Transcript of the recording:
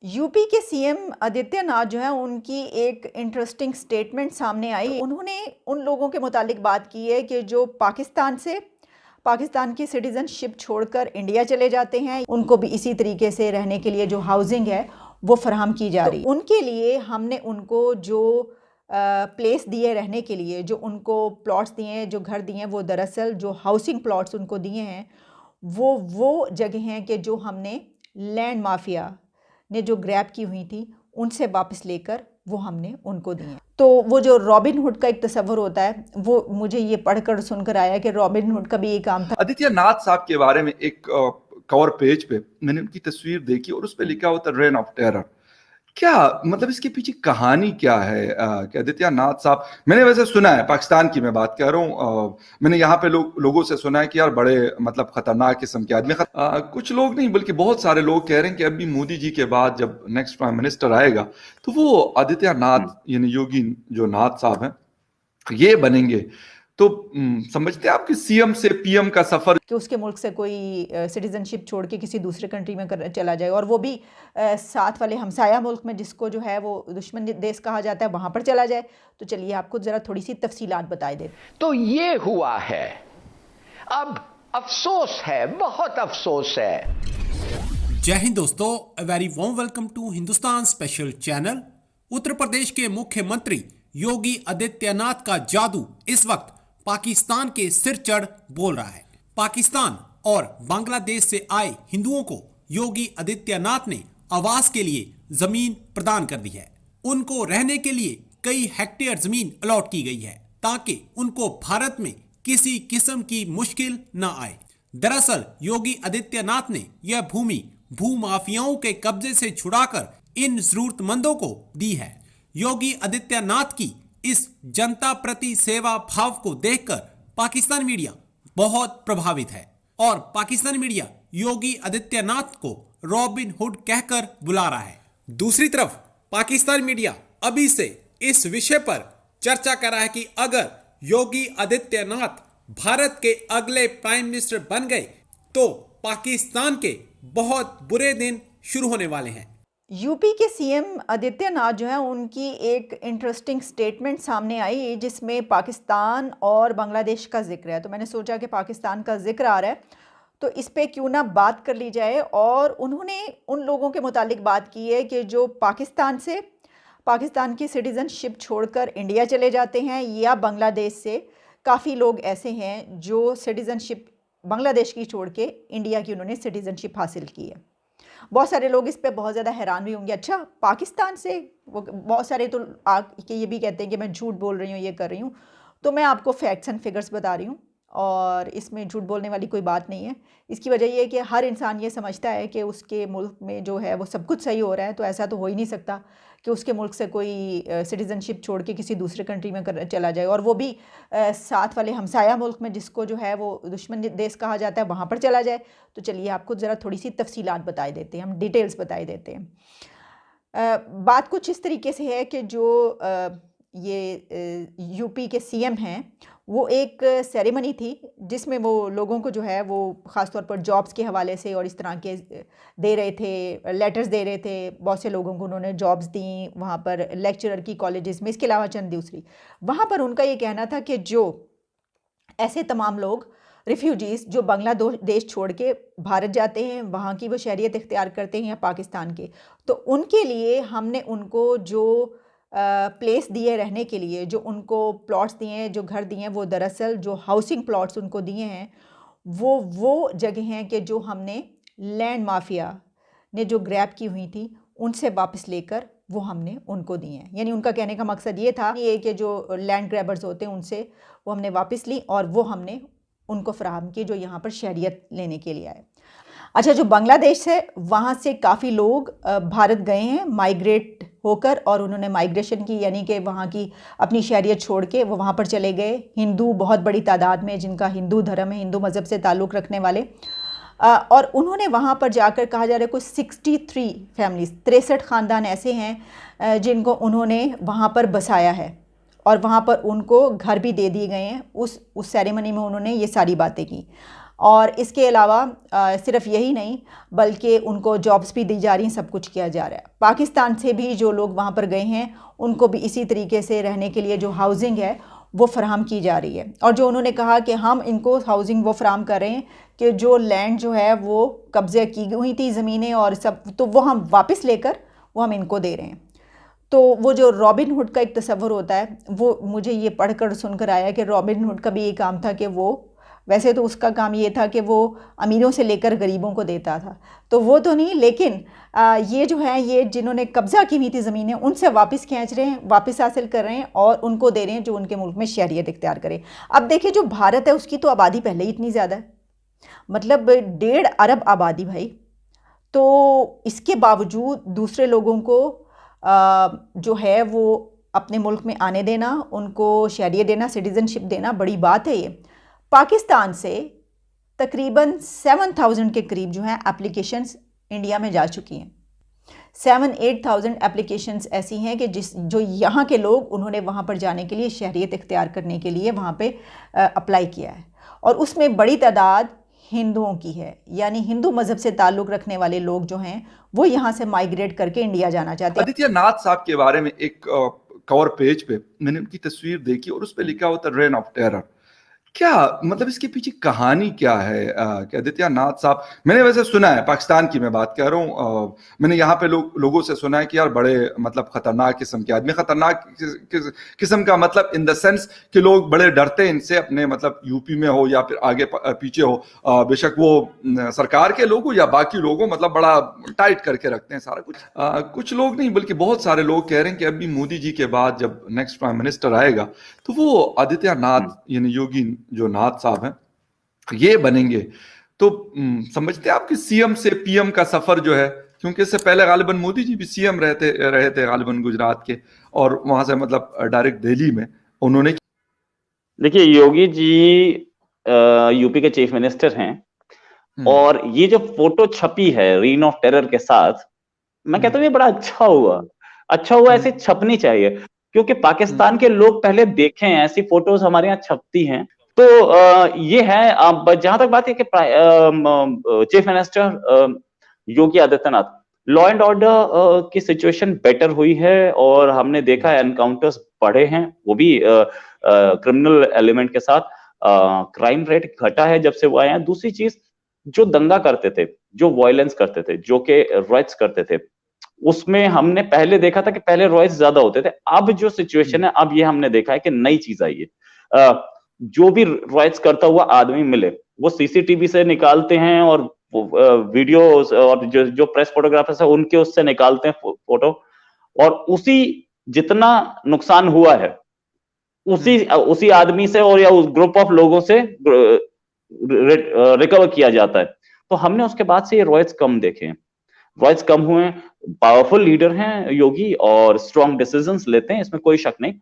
UP के CM Adityanath जो है उनकी एक इंटरेस्टिंग स्टेटमेंट सामने आई। उन्होंने उन लोगों के मुतालिक बात की है कि जो पाकिस्तान की सिटीज़नशिप छोड़कर इंडिया चले जाते हैं, उनको भी इसी तरीके से रहने के लिए जो हाउसिंग है वो फराहम की जा रही है। उनके लिए हमने उनको जो प्लेस दिए रहने के लिए, जो उनको प्लॉट्स दिए हैं, जो घर दिए हैं, वो दरअसल जो हाउसिंग प्लॉट्स उनको दिए हैं वो जगह हैं कि जो हमने लैंड माफिया ने जो ग्रैब की हुई थी उनसे वापस लेकर वो हमने उनको दिए। तो वो जो रॉबिन हुड का एक तस्वर होता है, वो मुझे ये पढ़कर सुनकर आया कि रॉबिन हुड का भी ये काम था। आदित्यनाथ साहब के बारे में एक कवर पेज पे मैंने उनकी तस्वीर देखी और उस पे लिखा होता रेन ऑफ टेरर। क्या मतलब इसके पीछे कहानी क्या है कि आदित्यनाथ साहब, मैंने वैसे सुना है, पाकिस्तान की मैं बात कर रहा हूँ, मैंने यहाँ पे लोगों से सुना है कि यार बड़े मतलब खतरनाक किस्म के आदमी, कुछ लोग नहीं बल्कि बहुत सारे लोग कह रहे हैं कि अभी मोदी जी के बाद जब नेक्स्ट प्राइम मिनिस्टर आएगा तो वो आदित्यनाथ यानी योगी जो नाथ साहब हैं ये बनेंगे। तो समझते हैं आप कि सीएम से पीएम का सफर कि उसके मुल्क से कोई सिटीजनशिप छोड़ के किसी दूसरे कंट्री में चला जाए, और वो भी साथ वाले हमसाया मुल्क में जिसको जो है वो दुश्मन देश कहा जाता है, वहाँ पर चला जाए। तो चलिए आपको ज़रा थोड़ी सी तफसीलात बताए दे। तो ये हुआ है, अब अफसोस है, बहुत अफसोस है। जय हिंद दोस्तों, a very warm welcome to Hindustan special channel. Uttar Pradesh के मुख्यमंत्री योगी आदित्यनाथ का जादू इस वक्त पाकिस्तान के सिर चढ़ बोल रहा है। पाकिस्तान और बांग्लादेश से आए हिंदुओं को योगी आदित्यनाथ ने आवास के लिए जमीन प्रदान कर दी है। उनको रहने के लिए कई हेक्टेयर जमीन अलॉट की गई है ताकि उनको भारत में किसी किस्म की मुश्किल न आए। दरअसल योगी आदित्यनाथ ने यह भूमि भूमाफियाओं के कब्जे से छुड़ाकर इन जरूरतमंदों को दी है। योगी आदित्यनाथ की इस जनता प्रति सेवा भाव को देखकर पाकिस्तान मीडिया बहुत प्रभावित है और पाकिस्तान मीडिया योगी आदित्यनाथ को रॉबिन हुड कहकर बुला रहा है। दूसरी तरफ पाकिस्तान मीडिया अभी से इस विषय पर चर्चा कर रहा है कि अगर योगी आदित्यनाथ भारत के अगले प्राइम मिनिस्टर बन गए तो पाकिस्तान के बहुत बुरे दिन शुरू होने वाले हैं। यूपी के सीएम आदित्यनाथ जो है उनकी एक इंटरेस्टिंग स्टेटमेंट सामने आई जिसमें पाकिस्तान और बांग्लादेश का जिक्र है। तो मैंने सोचा कि पाकिस्तान का जिक्र आ रहा है तो इस पे क्यों ना बात कर ली जाए। और उन्होंने उन लोगों के मुतालिक बात की है कि जो पाकिस्तान की सिटीज़नशिप छोड़कर इंडिया चले जाते हैं, या बांग्लादेश से काफ़ी लोग ऐसे हैं जो सिटीज़नशिप बांग्लादेश की छोड़ के इंडिया की उन्होंने सिटीज़नशिप हासिल की है। बहुत सारे लोग इस पे बहुत ज़्यादा हैरान भी होंगे, अच्छा पाकिस्तान से, वो बहुत सारे तो आके ये भी कहते हैं कि मैं झूठ बोल रही हूँ, ये कर रही हूँ। तो मैं आपको फैक्ट्स एंड फिगर्स बता रही हूँ और इसमें झूठ बोलने वाली कोई बात नहीं है। इसकी वजह ये है कि हर इंसान ये समझता है कि उसके मुल्क में जो है वो सब कुछ सही हो रहा है, तो ऐसा तो हो ही नहीं सकता कि उसके मुल्क से कोई सिटीज़नशिप छोड़ के किसी दूसरे कंट्री में चला जाए, और वो भी साथ वाले हमसाया मुल्क में जिसको जो है वो दुश्मन देश कहा जाता है, वहाँ पर चला जाए। तो चलिए आपको ज़रा थोड़ी सी तफसीलात बताए देते हैं, हम डिटेल्स बताए देते हैं। बात कुछ इस तरीके से है कि जो ये यूपी के सीएम हैं, वो एक सेरेमनी थी जिसमें वो लोगों को जो है वो ख़ास तौर पर जॉब्स के हवाले से और इस तरह के दे रहे थे, लेटर्स दे रहे थे। बहुत से लोगों को उन्होंने जॉब्स दी वहाँ पर लेक्चरर की कॉलेजेस में, इसके अलावा चंद दूसरी। वहाँ पर उनका ये कहना था कि जो ऐसे तमाम लोग रिफ्यूजीज़ जो बांग्लादेश छोड़ के भारत जाते हैं, वहाँ की वो शहरियत इख्तियार करते हैं या पाकिस्तान के, तो उनके लिए हमने उनको जो प्लेस दिए रहने के लिए, जो उनको प्लॉट्स दिए हैं, जो घर दिए हैं, वो दरअसल जो हाउसिंग प्लॉट्स उनको दिए हैं वो जगह हैं कि जो हमने लैंड माफिया ने जो ग्रैब की हुई थी उनसे वापस लेकर वो हमने उनको दिए हैं। यानी उनका कहने का मकसद ये था कि जो लैंड ग्रैबर्स होते हैं उनसे वो हमने वापस ली और वो हमने उनको फराहम की जो यहाँ पर शहरियत लेने के लिए आए। अच्छा, जो बांग्लादेश है वहाँ से काफ़ी लोग भारत गए हैं माइग्रेट होकर, और उन्होंने माइग्रेशन की, यानी कि वहाँ की अपनी शहरियत छोड़ के वो वहाँ पर चले गए। हिंदू बहुत बड़ी तादाद में जिनका हिंदू धर्म है, हिंदू मज़हब से ताल्लुक़ रखने वाले, और उन्होंने वहाँ पर जाकर, कहा जा रहा है कुछ 63 फैमिलीज़, 63 ख़ानदान ऐसे हैं जिनको उन्होंने वहाँ पर बसाया है और वहाँ पर उनको घर भी दे दिए गए हैं। उस सेरेमनी में उन्होंने ये सारी बातें की। और इसके अलावा सिर्फ यही नहीं बल्कि उनको जॉब्स भी दी जा रही हैं, सब कुछ किया जा रहा है। पाकिस्तान से भी जो लोग वहाँ पर गए हैं उनको भी इसी तरीके से रहने के लिए जो हाउसिंग है वो फराहम की जा रही है। और जो उन्होंने कहा कि हम इनको हाउसिंग वो फराहम कर रहे हैं कि जो लैंड जो है वो कब्ज़े की हुई थी ज़मीनें और सब, तो वो हम वापस लेकर वो हम इनको दे रहे हैं। तो वो जो रॉबिन हुड का एक तस्वर होता है, वो मुझे ये पढ़कर सुनकर आया कि रॉबिन हुड का भी ये काम था कि वो, वैसे तो उसका काम ये था कि वो अमीरों से लेकर गरीबों को देता था, तो वो तो नहीं, लेकिन ये जो है ये जिन्होंने कब्ज़ा की हुई थी ज़मीनें उनसे वापस खींच रहे हैं, वापस हासिल कर रहे हैं और उनको दे रहे हैं जो उनके मुल्क में शहरियत इख्तियार करे। अब देखिए जो भारत है उसकी तो आबादी पहले ही इतनी ज़्यादा है, मतलब 1.5 अरब आबादी भाई, तो इसके बावजूद दूसरे लोगों को जो है वो अपने मुल्क में आने देना, उनको शहरियत देना, सिटीज़नशिप देना बड़ी बात है। ये पाकिस्तान से तकरीबन 7,000 के करीब जो हैं एप्लीकेशंस इंडिया में जा चुकी हैं। 7-8,000 एप्लीकेशंस ऐसी हैं कि जो यहाँ के लोग उन्होंने वहाँ पर जाने के लिए, शहरियत इख्तियार करने के लिए वहाँ पे अप्लाई किया है, और उसमें बड़ी तादाद हिंदुओं की है, यानी हिंदू मज़हब से ताल्लुक़ रखने वाले लोग जो हैं वो यहाँ से माइग्रेट करके इंडिया जाना चाहते हैं। आदित्य नाथ साहब के बारे में एक कवर पेज पे मैंने उनकी तस्वीर देखी और उस पे लिखा होता रेन ऑफ टेरर। क्या मतलब इसके पीछे कहानी क्या है कि आदित्य नाथ साहब, मैंने वैसे सुना है, पाकिस्तान की मैं बात कर रहा हूँ, मैंने यहाँ पे लोगों से सुना है कि यार बड़े मतलब खतरनाक किस्म के आदमी, खतरनाक किस्म का मतलब इन द सेंस कि लोग बड़े डरते हैं इनसे, अपने मतलब यूपी में हो या फिर आगे पीछे हो, बेशक वो सरकार के लोग हो या बाकी लोग हो, मतलब बड़ा टाइट करके रखते हैं सारा कुछ। कुछ लोग नहीं बल्कि बहुत सारे लोग कह रहे हैं कि अभी मोदी जी के बाद जब नेक्स्ट प्राइम मिनिस्टर आएगा तो वो आदित्य नाथ यानी योगी जो नाथ साहब हैं ये बनेंगे। तो समझते हैं आप कि सीएम से पीएम का सफर जो है, क्योंकि इससे पहले गालिबन मोदी जी भी सीएम रहे थे गालिबन गुजरात के, और वहां से मतलब डायरेक्ट दिल्ली में उन्होंने। देखिए योगी जी यूपी के चीफ मिनिस्टर हैं, और ये जो फोटो छपी है रेन ऑफ टेरर के साथ, मैं कहता हूँ ये बड़ा अच्छा हुआ, ऐसे छपनी चाहिए, क्योंकि पाकिस्तान के लोग पहले देखें ऐसी फोटोज हमारे यहाँ छपती हैं। तो ये है, अब जहां तक बात है कि chief minister Yogi Adityanath, law and order की सिचुएशन बेटर हुई है, और हमने देखा है एनकाउंटर्स बढ़े हैं, वो भी क्रिमिनल एलिमेंट के साथ। क्राइम रेट घटा है जब से वो आए हैं। दूसरी चीज, जो दंगा करते थे, जो वायलेंस करते थे, जो के रॉयट्स करते थे, उसमें हमने पहले देखा था कि पहले रॉयट्स ज्यादा होते थे। अब जो सिचुएशन है, अब ये हमने देखा है कि नई चीज आई है। जो भी रॉयट्स करता हुआ आदमी मिले, वो सीसीटीवी से निकालते हैं, और वीडियोस और जो प्रेस फोटोग्राफर्स है उनके उससे निकालते हैं फोटो, और उसी जितना नुकसान हुआ है उसी आदमी से और या उस ग्रुप ऑफ लोगों से रिकवर किया जाता है। तो हमने उसके बाद से ये रॉयट्स कम देखे हैं, रॉयट्स कम हुए हैं। पावरफुल लीडर हैं योगी और स्ट्रॉन्ग डिसीजंस लेते हैं, इसमें कोई शक नहीं।